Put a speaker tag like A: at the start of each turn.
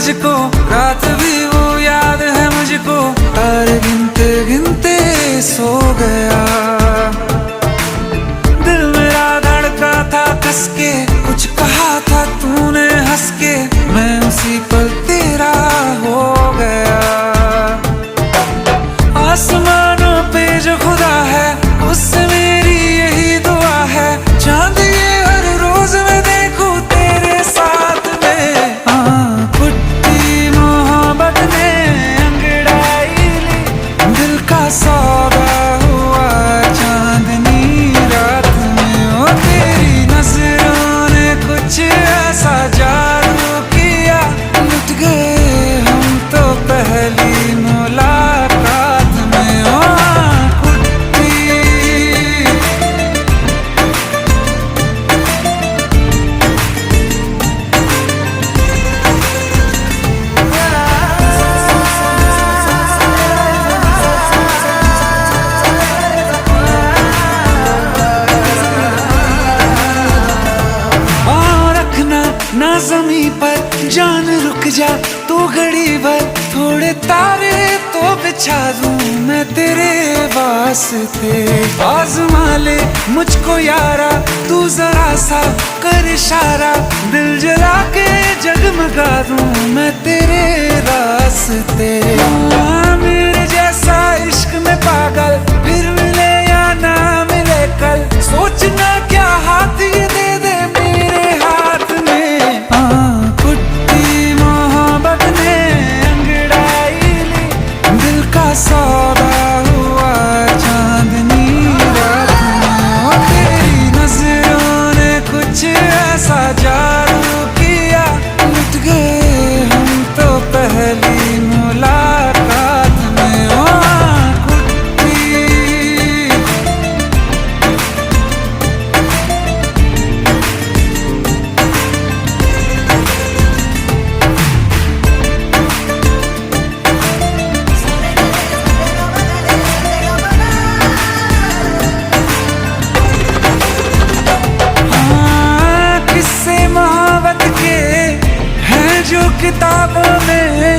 A: तुझको, रात भी वो याद है मुझको। तारे गिनते गिनते सो गया, दिल मेरा धड़का था कस के। कुछ कहा था तूने हंस के, मैं उसी पल तेरा हो गया। आसमानों पे जो खुदा है, उससे मेरी यही दुआ है। चांद ये हर रोज मैं देखूं तेरे साथ में। पुट्टी मोहब्बत ने अंगड़ाई ली, दिल का सौदा हुआ चांदनी रात में। ओ तेरी नजरों ने कुछ ऐसा जादू किया, लुट गए हम तो पहली मुलाकात में। ओ ना ज़मीं पर जान रुक जा तू घड़ी भर, थोड़े तारे तो बिछा दूं मैं तेरे वास्ते। आज़मा ले मुझको यारा, तू जरा सा कर इशारा, दिल जला के जगमगा दूं मैं तेरे रास्ते। मेरे जैसा इश्क में पागल फिर मिले या ना मिले कल, सोचना क्या हाथ ये दे दे मेरे हाथ में। पुट्टी मोहब्बत ने अंगड़ाई ली, दिल का सौदा हुआ चांदनी रात में। ओ तेरी नजरों ने कुछ ऐसा जादू किया, लुट गए हम तो पहली मुलाकात में। ओ किताबों में